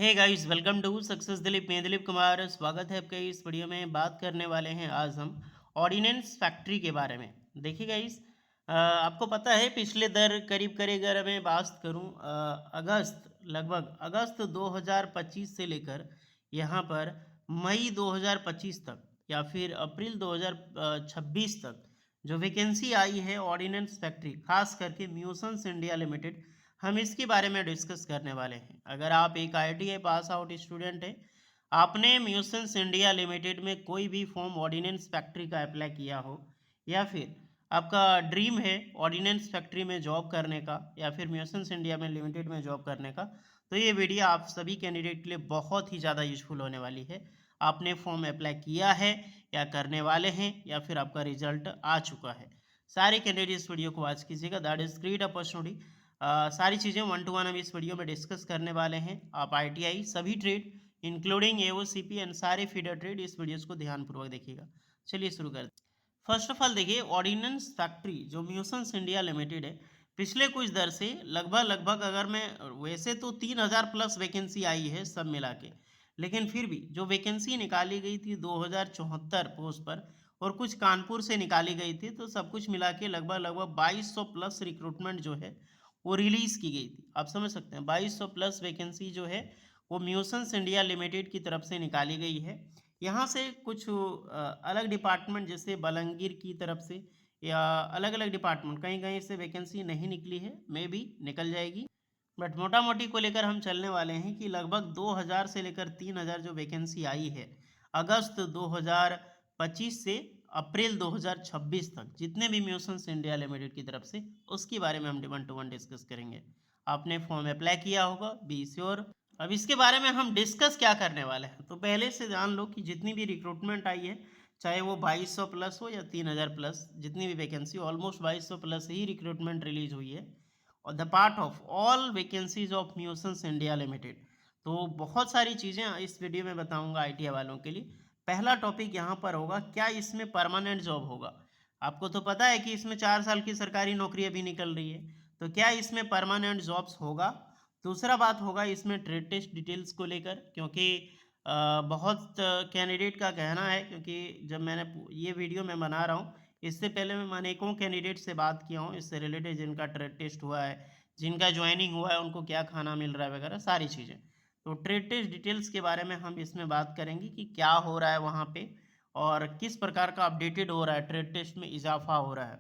Hey guys, welcome to success Dilip. मैं दिलीप कुमार, स्वागत है आपका। इस वीडियो में बात करने वाले हैं आज हम ऑर्डिनेंस फैक्ट्री के बारे में। देखिए गाइस, आपको पता है पिछले दर करीब करीब अगर मैं बात करूं अगस्त, लगभग अगस्त 2025 से लेकर यहाँ पर मई 2025 तक या फिर अप्रैल 2026 तक जो वैकेंसी आई है ऑर्डिनेंस फैक्ट्री, खास करके म्यूसन्स इंडिया लिमिटेड, हम इसके बारे में डिस्कस करने वाले हैं। अगर आप एक आईटीआई पास आउट स्टूडेंट हैं, आपने म्यूसेंस इंडिया लिमिटेड में कोई भी फॉर्म ऑर्डिनेंस फैक्ट्री का अप्लाई किया हो, या फिर आपका ड्रीम है ऑर्डिनेंस फैक्ट्री में जॉब करने का या फिर म्यूसेंस इंडिया में लिमिटेड में जॉब करने का, तो ये वीडियो आप सभी कैंडिडेट के लिए बहुत ही ज़्यादा यूजफुल होने वाली है। आपने फॉर्म अप्लाई किया है या करने वाले हैं या फिर आपका रिजल्ट आ चुका है, सारे कैंडिडेट इस वीडियो को वॉच कीजिएगा। That is great opportunity. सारी चीज़ें वन टू वन हम इस वीडियो में डिस्कस करने वाले हैं। आप आईटीआई सभी ट्रेड इंक्लूडिंग एओसीपी एंड सारे फीडर ट्रेड इस वीडियोस को ध्यानपूर्वक देखिएगा। चलिए शुरू करते हैं। फर्स्ट ऑफ ऑल देखिए, ऑर्डिनेंस फैक्ट्री जो म्यूसन्स इंडिया लिमिटेड है, पिछले कुछ दर से लगभग अगर मैं, वैसे तो 3000 प्लस वैकेंसी आई है सब मिला के, लेकिन फिर भी जो वैकेंसी निकाली गई थी 2074 पोस्ट पर और कुछ कानपुर से निकाली गई थी, तो सब कुछ मिला के लगभग 2200 प्लस रिक्रूटमेंट जो है वो रिलीज़ की गई थी। आप समझ सकते हैं 2200 प्लस वैकेंसी जो है वो म्यूसन्स इंडिया लिमिटेड की तरफ से निकाली गई है। यहाँ से कुछ अलग डिपार्टमेंट जैसे बलंगीर की तरफ से या अलग अलग डिपार्टमेंट कहीं कहीं से वैकेंसी नहीं निकली है, मे भी निकल जाएगी। बट मोटा मोटी को लेकर हम चलने वाले हैं कि लगभग 2000 से लेकर 3000 जो वैकेंसी आई है अगस्त 2025 से अप्रैल 2026 तक, जितने भी म्यूसन्स इंडिया लिमिटेड की तरफ से, उसके बारे में हम वन टू वन डिस्कस करेंगे। आपने फॉर्म अप्लाई किया होगा, बी श्योर। अब इसके बारे में हम डिस्कस क्या करने वाले हैं, तो पहले से जान लो कि जितनी भी रिक्रूटमेंट आई है, चाहे वो 2200 प्लस हो या 3000 प्लस, जितनी भी वैकेंसी, ऑलमोस्ट 2200 प्लस ही रिक्रूटमेंट रिलीज हुई है और the part of all vacancies of Munitions India Limited. तो बहुत सारी चीज़ें इस वीडियो में बताऊंगा आईटीआई वालों के लिए। पहला टॉपिक यहाँ पर होगा, क्या इसमें परमानेंट जॉब होगा। आपको तो पता है कि इसमें 4 साल की सरकारी नौकरी अभी निकल रही है, तो क्या इसमें परमानेंट जॉब्स होगा। दूसरा बात होगा इसमें ट्रेड टेस्ट डिटेल्स को लेकर, क्योंकि बहुत कैंडिडेट का कहना है, क्योंकि जब मैंने ये वीडियो मैं बना रहा हूँ, इससे पहले मैं अनेकों कैंडिडेट से बात किया हूँ इससे रिलेटेड, जिनका ट्रेड टेस्ट हुआ है, जिनका ज्वाइनिंग हुआ है, उनको क्या खाना मिल रहा है वगैरह सारी चीज़ें। तो ट्रेड टेस्ट डिटेल्स के बारे में हम इसमें बात करेंगे कि क्या हो रहा है वहाँ पे और किस प्रकार का अपडेटेड हो रहा है, ट्रेड टेस्ट में इजाफा हो रहा है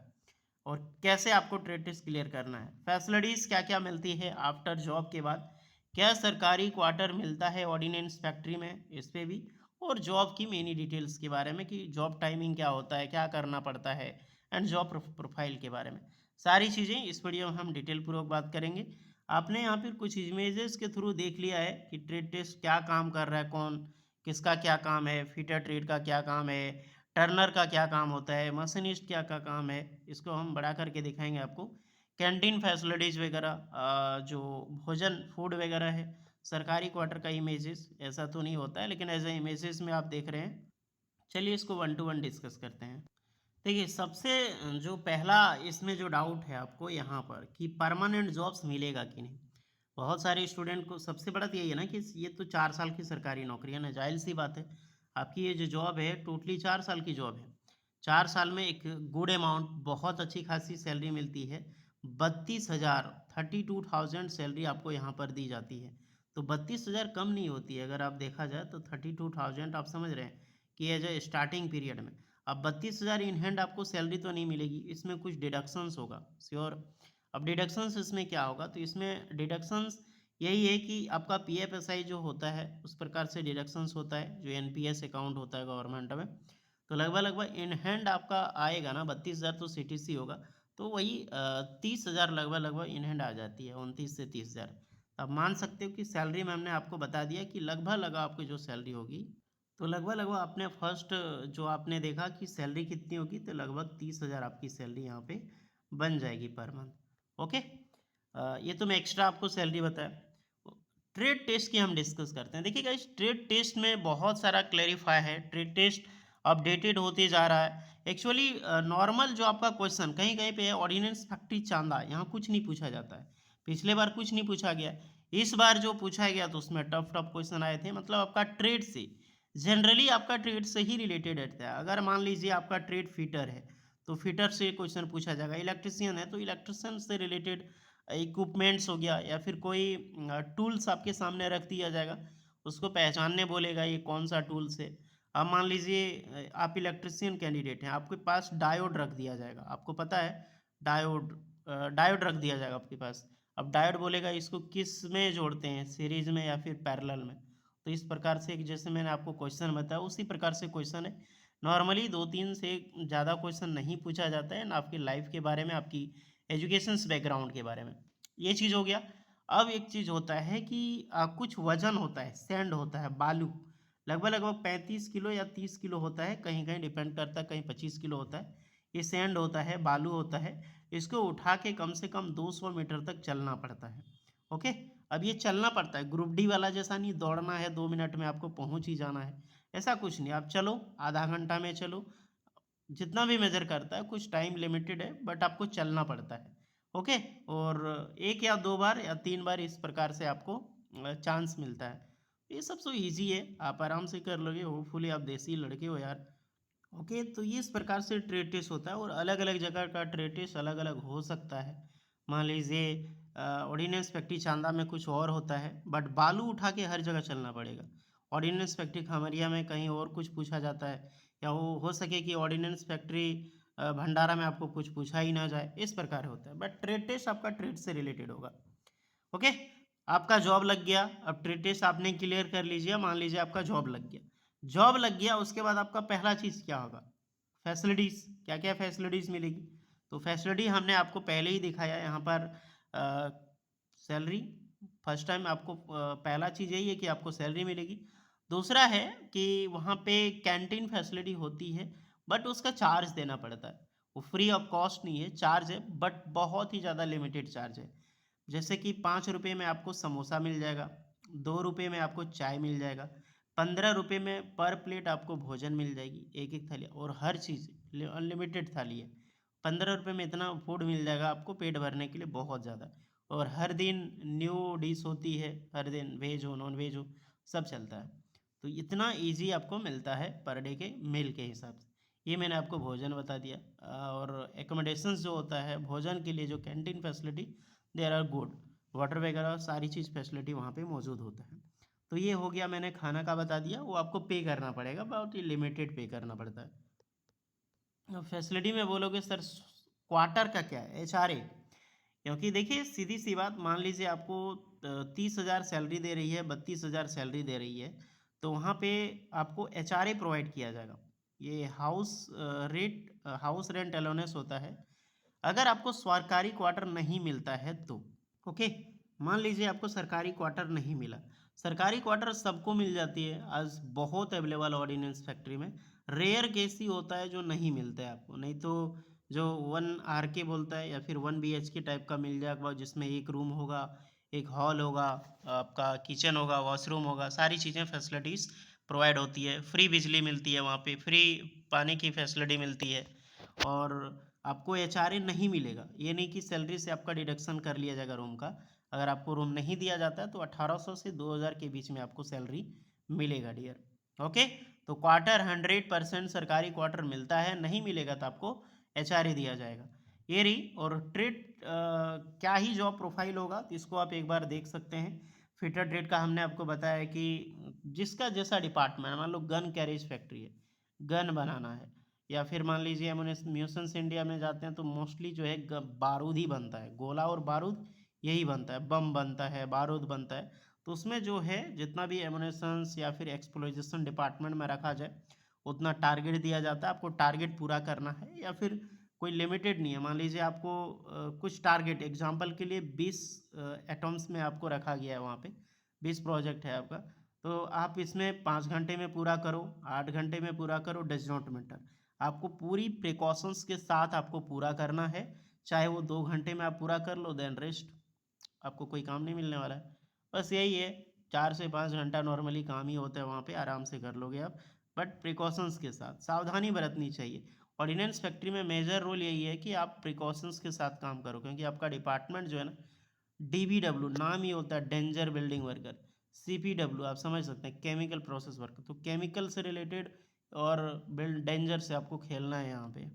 और कैसे आपको ट्रेड टेस्ट क्लियर करना है। फैसिलिटीज़ क्या क्या मिलती है आफ्टर जॉब के बाद, क्या सरकारी क्वार्टर मिलता है ऑर्डिनेंस फैक्ट्री में, इस पे भी, और जॉब की मेनी डिटेल्स के बारे में कि जॉब टाइमिंग क्या होता है, क्या करना पड़ता है, एंड जॉब प्रोफाइल के बारे में सारी चीज़ें इस वीडियो में हम डिटेल पूर्वक बात करेंगे। आपने यहाँ पर कुछ इमेजेस के थ्रू देख लिया है कि ट्रेड टेस्ट क्या काम कर रहा है, कौन किसका क्या काम है, फिटर ट्रेड का क्या काम है, टर्नर का क्या काम होता है, मशीनिस्ट क्या का काम है, इसको हम बढ़ा करके दिखाएंगे आपको। कैंटीन फैसिलिटीज़ वगैरह, जो भोजन फूड वगैरह है, सरकारी क्वार्टर का इमेजेस, ऐसा तो नहीं होता है लेकिन एज ए इमेजेस में आप देख रहे हैं। चलिए इसको वन टू वन डिस्कस करते हैं। देखिए, सबसे जो पहला इसमें जो डाउट है आपको यहाँ पर कि परमानेंट जॉब्स मिलेगा कि नहीं। बहुत सारे स्टूडेंट को सबसे बड़ा तो यही है ना कि ये तो 4 साल की सरकारी नौकरी है ना, जाहिर सी बात है। आपकी ये जो जॉब है टोटली 4 साल की जॉब है। 4 साल में एक गुड अमाउंट, बहुत अच्छी खासी सैलरी मिलती है। 32,000, 32,000 सैलरी आपको यहाँ पर दी जाती है। तो 32,000 कम नहीं होती है, अगर आप देखा जाए तो 32,000 आप समझ रहे हैं कि एज ए स्टार्टिंग पीरियड में। अब 32,000 इन हैंड आपको सैलरी तो नहीं मिलेगी, इसमें कुछ डिडक्शंस होगा श्योर। अब डिडक्शंस इसमें क्या होगा, तो इसमें डिडक्शंस यही है कि आपका पीएफएसआई जो होता है उस प्रकार से डिडक्शंस होता है, जो एनपीएस अकाउंट होता है गवर्नमेंट में। तो लगभग इन हैंड आपका आएगा ना 32,000, तो सीटीसी होगा, तो वही 30,000 लगभग इन हैंड आ जाती है, 29 से 30,000। अब मान सकते हो कि सैलरी में हमने आपको बता दिया कि लगभग आपकी जो सैलरी होगी, तो लगभग आपने फर्स्ट जो आपने देखा कि सैलरी कितनी होगी, तो लगभग 30,000 आपकी सैलरी यहाँ पे बन जाएगी पर मंथ। ओके, ये तो मैं एक्स्ट्रा आपको सैलरी बताया। ट्रेड टेस्ट की हम डिस्कस करते हैं। देखिए गाइस, ट्रेड टेस्ट में बहुत सारा क्लेरिफाई है, ट्रेड टेस्ट अपडेटेड होते जा रहा है। एक्चुअली नॉर्मल जो आपका क्वेश्चन कहीं कहीं पे है, ऑर्डिनेंस फैक्ट्री चांदा, यहाँ कुछ नहीं पूछा जाता है। पिछले बार कुछ नहीं पूछा गया, इस बार जो पूछा गया तो उसमें टफ टफ क्वेश्चन आए थे, मतलब आपका ट्रेड से, जनरली आपका ट्रेड से ही रिलेटेड रहता है। अगर मान लीजिए आपका ट्रेड फिटर है तो फिटर से क्वेश्चन पूछा जाएगा, इलेक्ट्रिशियन है तो इलेक्ट्रिशियन से रिलेटेड इक्विपमेंट्स हो गया, या फिर कोई टूल्स आपके सामने रख दिया जाएगा, उसको पहचानने बोलेगा ये कौन सा टूल्स है। अब मान लीजिए आप इलेक्ट्रिशियन कैंडिडेट हैं, आपके पास डायोड रख दिया जाएगा, आपको पता है डायोड, डायोड रख दिया जाएगा आपके पास। अब डायोड बोलेगा इसको किस में जोड़ते हैं, सीरीज में या फिर पैरेलल में। तो इस प्रकार से जैसे मैंने आपको क्वेश्चन बताया उसी प्रकार से क्वेश्चन है। नॉर्मली 2-3 से ज़्यादा क्वेश्चन नहीं पूछा जाता है ना, आपकी लाइफ के बारे में, आपकी एजुकेशन बैकग्राउंड के बारे में। ये चीज़ हो गया। अब एक चीज़ होता है कि कुछ वजन होता है, सैंड होता है, बालू, लगभग लगभग 35 किलो या 30 किलो होता है, कहीं कहीं डिपेंड करता है, कहीं 25 किलो होता है। ये सैंड होता है, बालू होता है, इसको उठा के कम से कम 200 मीटर तक चलना पड़ता है। ओके, अब ये चलना पड़ता है, ग्रुप डी वाला जैसा नहीं दौड़ना है 2 मिनट में आपको पहुंच ही जाना है, ऐसा कुछ नहीं। आप चलो, आधा घंटा में चलो, जितना भी मेजर करता है, कुछ टाइम लिमिटेड है बट आपको चलना पड़ता है। ओके, और 1 या 2 बार या 3 बार इस प्रकार से आपको चांस मिलता है। ये सब तो ईजी है, आप आराम से कर लोगे, होपफुली आप देसी लड़के हो यार। ओके, तो ये इस प्रकार से ट्रेड टेस्ट होता है, और अलग अलग जगह का ट्रेड टेस्ट अलग अलग हो सकता है। मान लीजिए ऑर्डिनेंस फैक्ट्री चांदा में कुछ और होता है, बट बालू उठा के हर जगह चलना पड़ेगा। ऑर्डिनेंस फैक्ट्री खमरिया में कहीं और कुछ पूछा जाता है, या वो हो सके कि ऑर्डिनेंस फैक्ट्री भंडारा में आपको कुछ पूछा ही ना जाए, इस प्रकार होता है। बट ट्रेड टेस्ट आपका ट्रेड से रिलेटेड होगा। ओके, आपका जॉब लग गया, अब ट्रेड टेस्ट आपने क्लियर कर लीजिए, मान लीजिए आपका जॉब लग गया। जॉब लग गया उसके बाद आपका पहला चीज़ क्या होगा, फैसिलिटीज़, क्या क्या फैसिलिटीज़ मिलेगी। तो फैसिलिटी हमने आपको पहले ही दिखाया यहाँ पर, सैलरी, फर्स्ट टाइम आपको पहला चीज़ यही है कि आपको सैलरी मिलेगी। दूसरा है कि वहाँ पे कैंटीन फैसिलिटी होती है, बट उसका चार्ज देना पड़ता है, वो फ्री ऑफ कॉस्ट नहीं है, चार्ज है, बट बहुत ही ज़्यादा लिमिटेड चार्ज है। जैसे कि 5 रुपये में आपको समोसा मिल जाएगा, 2 रुपये में आपको चाय मिल जाएगा, 15 रुपये में पर प्लेट आपको भोजन मिल जाएगी, एक एक थाली, और हर चीज़ अनलिमिटेड थाली है। 15 रुपये में इतना फूड मिल जाएगा आपको पेट भरने के लिए, बहुत ज़्यादा। और हर दिन न्यू डिश होती है, हर दिन वेज हो नॉन वेज हो सब चलता है। तो इतना इजी आपको मिलता है पर डे के मील के हिसाब से। ये मैंने आपको भोजन बता दिया। और एकोमोडेशंस जो होता है भोजन के लिए, जो canteen facility, there are good, water वगैरह सारी चीज़ फैसिलिटी वहाँ पे मौजूद होता है। तो ये हो गया, मैंने खाना का बता दिया, वो आपको पे करना पड़ेगा, बहुत ही लिमिटेड पे करना पड़ता है। फैसिलिटी में बोलोगे सर क्वार्टर का क्या है, HRA, क्योंकि देखिए सीधी सी बात, मान लीजिए आपको 30,000 सैलरी दे रही है, 32,000 सैलरी दे रही है, तो वहाँ पे आपको HRA प्रोवाइड किया जाएगा। ये हाउस रेंट अलोनेंस होता है, अगर आपको सरकारी क्वार्टर नहीं मिलता है तो। ओके, मान लीजिए आपको सरकारी क्वार्टर नहीं मिला, सरकारी क्वार्टर सबको मिल जाती है, आज बहुत अवेलेबल ऑर्डिनेंस फैक्ट्री में। रेयर केस ही होता है जो नहीं मिलता है आपको, नहीं तो जो 1 RK बोलता है या फिर 1 BHK टाइप का मिल जाएगा, जिसमें एक रूम होगा, एक हॉल होगा, आपका किचन होगा, वॉशरूम होगा, सारी चीज़ें फैसिलिटीज़ प्रोवाइड होती है, फ्री बिजली मिलती है वहाँ पे, फ्री पानी की फैसिलिटी मिलती है। और आपको HRA नहीं मिलेगा, ये नहीं कि सैलरी से आपका डिडक्शन कर लिया जाएगा रूम का। अगर आपको रूम नहीं दिया जाता है तो 1800 से 2000 के बीच में आपको सैलरी मिलेगा डियर। ओके, तो क्वार्टर 100% सरकारी क्वार्टर मिलता है, नहीं मिलेगा तो आपको HRA दिया जाएगा। ये रही। और ट्रेड क्या ही जॉब प्रोफाइल होगा तो इसको आप एक बार देख सकते हैं। फिटर ट्रेड का हमने आपको बताया कि जिसका जैसा डिपार्टमेंट, मान लो गन कैरेज फैक्ट्री है, गन बनाना है, या फिर मान लीजिए म्यूसन्स इंडिया में जाते हैं तो मोस्टली जो है बारूद ही बनता है, गोला और बारूद यही बनता है, बम बनता है, बारूद बनता है। तो उसमें जो है जितना भी एमुनेशंस या फिर एक्सप्लोजेशन डिपार्टमेंट में रखा जाए उतना टारगेट दिया जाता है, आपको टारगेट पूरा करना है, या फिर कोई लिमिटेड नहीं है। मान लीजिए आपको कुछ टारगेट एग्जांपल के लिए 20 एटम्स में आपको रखा गया है, वहाँ पे 20 प्रोजेक्ट है आपका, तो आप इसमें 5 घंटे में पूरा करो, 8 घंटे में पूरा करो, डज नॉट मैटर। आपको पूरी प्रिकॉशंस के साथ आपको पूरा करना है, चाहे वो 2 घंटे में आप पूरा कर लो, देन रेस्ट, आपको कोई काम नहीं मिलने वाला है। बस यही है, 4 से 5 घंटा नॉर्मली काम ही होता है वहाँ पे, आराम से कर लोगे आप, बट प्रिकॉशंस के साथ सावधानी बरतनी चाहिए। ऑर्डिनेंस फैक्ट्री में मेजर रोल यही है कि आप प्रिकॉशंस के साथ काम करो, क्योंकि आपका डिपार्टमेंट जो है ना DBW नाम ही होता है डेंजर बिल्डिंग वर्कर, CPW आप समझ सकते हैं केमिकल प्रोसेस वर्कर, तो केमिकल से रिलेटेड और बिल्ड डेंजर से आपको खेलना है यहाँ पे,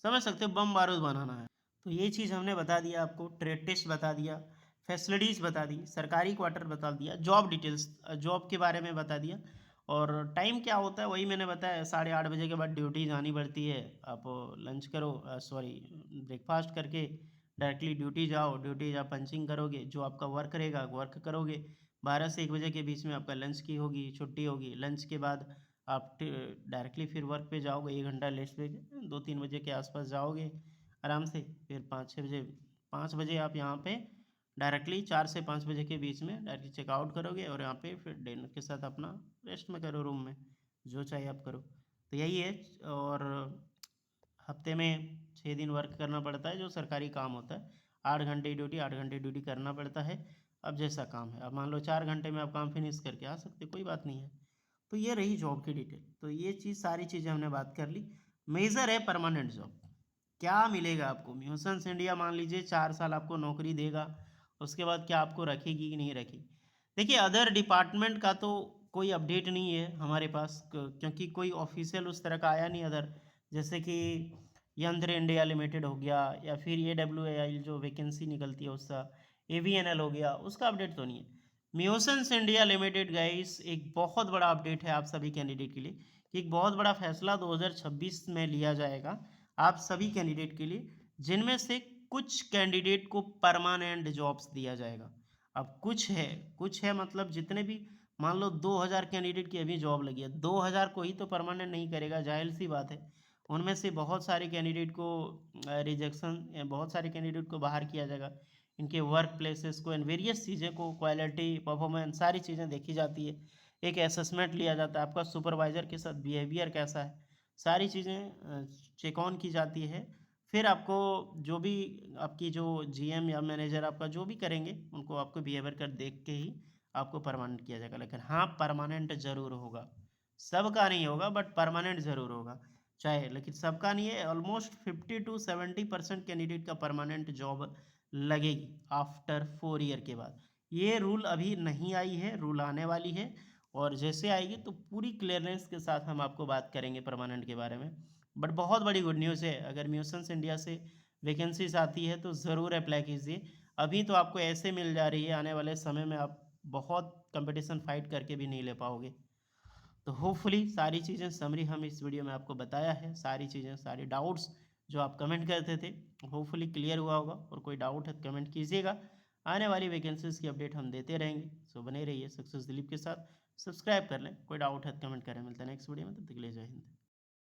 समझ सकते हो, बम बारूद बनाना है। तो ये चीज़ हमने बता दिया आपको, ट्रेड टेस्ट बता दिया, फैसिलिटीज़ बता दी, सरकारी क्वार्टर बता दिया, जॉब डिटेल्स, जॉब के बारे में बता दिया, और टाइम क्या होता है वही मैंने बताया, 8:30 बजे के बाद ड्यूटी जानी पड़ती है। आप लंच करो, सॉरी ब्रेकफास्ट करके डायरेक्टली ड्यूटी जाओ, ड्यूटी जा पंचिंग करोगे, जो आपका वर्क रहेगा वर्क करोगे, 12 से 1 बजे के बीच में आपका लंच की होगी, छुट्टी होगी, लंच के बाद आप डायरेक्टली फिर वर्क पे जाओगे, 1 घंटा लेट पे 2-3 बजे के आसपास जाओगे आराम से, फिर 5-6 बजे, 5 बजे आप यहाँ पे डायरेक्टली 4 से 5 बजे के बीच में डायरेक्टली चेकआउट करोगे, और यहाँ पे फिर डिनर के साथ अपना रेस्ट में करो, रूम में जो चाहिए आप करो। तो यही है, और हफ्ते में 6 दिन वर्क करना पड़ता है, जो सरकारी काम होता है, 8 घंटे ड्यूटी करना पड़ता है। अब जैसा काम है, अब मान लो 4 घंटे में आप काम फिनिश करके आ सकते, कोई बात नहीं है। तो ये रही जॉब की डिटेल, तो ये चीज़ सारी चीज़ें हमने बात कर ली। मेजर है परमानेंट जॉब, क्या मिलेगा आपको, म्यूसन्स इंडिया मान लीजिए 4 साल आपको नौकरी देगा, उसके बाद क्या आपको रखेगी कि नहीं रखेगी। देखिए अदर डिपार्टमेंट का तो कोई अपडेट नहीं है हमारे पास, क्योंकि कोई ऑफिशियल उस तरह का आया नहीं अदर, जैसे कि यंत्र इंडिया लिमिटेड हो गया, या फिर AWAI जो वैकेंसी निकलती है उसका, AVNL हो गया, उसका अपडेट तो नहीं है। म्यूसन्स इंडिया लिमिटेड गाइस एक बहुत बड़ा अपडेट है आप सभी कैंडिडेट के लिए, कि एक बहुत बड़ा फैसला 2026 में लिया जाएगा आप सभी कैंडिडेट के लिए, जिनमें से कुछ कैंडिडेट को परमानेंट जॉब्स दिया जाएगा। अब कुछ है मतलब जितने भी, मान लो 2000 कैंडिडेट की अभी जॉब लगी है, 2000 को ही तो परमानेंट नहीं करेगा, जाहिर सी बात है। उनमें से बहुत सारे कैंडिडेट को रिजेक्शन, बहुत सारे कैंडिडेट को बाहर किया जाएगा, इनके वर्क प्लेसेस को, इन वेरियस चीज़ें को, क्वालिटी परफॉर्मेंस सारी चीज़ें देखी जाती है, एक असेसमेंट लिया जाता है, आपका सुपरवाइज़र के साथ बिहेवियर कैसा है, सारी चीज़ें चेक ऑन की जाती है। फिर आपको जो भी आपकी जो GM या मैनेजर आपका जो भी करेंगे, उनको आपको बिहेवियर कर देख के ही आपको परमानेंट किया जाएगा। लेकिन हाँ, परमानेंट ज़रूर होगा, सबका नहीं होगा बट परमानेंट ज़रूर होगा, चाहे, लेकिन सबका नहीं है, ऑलमोस्ट 50 to 70% कैंडिडेट का परमानेंट जॉब लगेगी आफ्टर 4 ईयर के बाद। ये रूल अभी नहीं आई है, रूल आने वाली है, और जैसे आएगी तो पूरी क्लियरेंस के साथ हम आपको बात करेंगे परमानेंट के बारे में। बट बहुत बड़ी गुड न्यूज़ है, अगर म्यूसन्स इंडिया से वैकेंसीज आती है तो ज़रूर अप्लाई कीजिए। अभी तो आपको ऐसे मिल जा रही है, आने वाले समय में आप बहुत कंपटीशन फाइट करके भी नहीं ले पाओगे। तो होपफुली सारी चीज़ें समरी हम इस वीडियो में आपको बताया है, सारी चीज़ें, सारे डाउट्स जो आप कमेंट करते थे होपफुली क्लियर हुआ होगा, और कोई डाउट है तो कमेंट कीजिएगा। आने वाली वैकेंसीज़ की अपडेट हम देते रहेंगे, सो बने रहिए सक्सेस दिलीप के साथ, सब्सक्राइब कर लें, कोई डाउट है तो कमेंट करें। मिलता है नेक्स्ट वीडियो में, तब तक के लिए जय हिंद।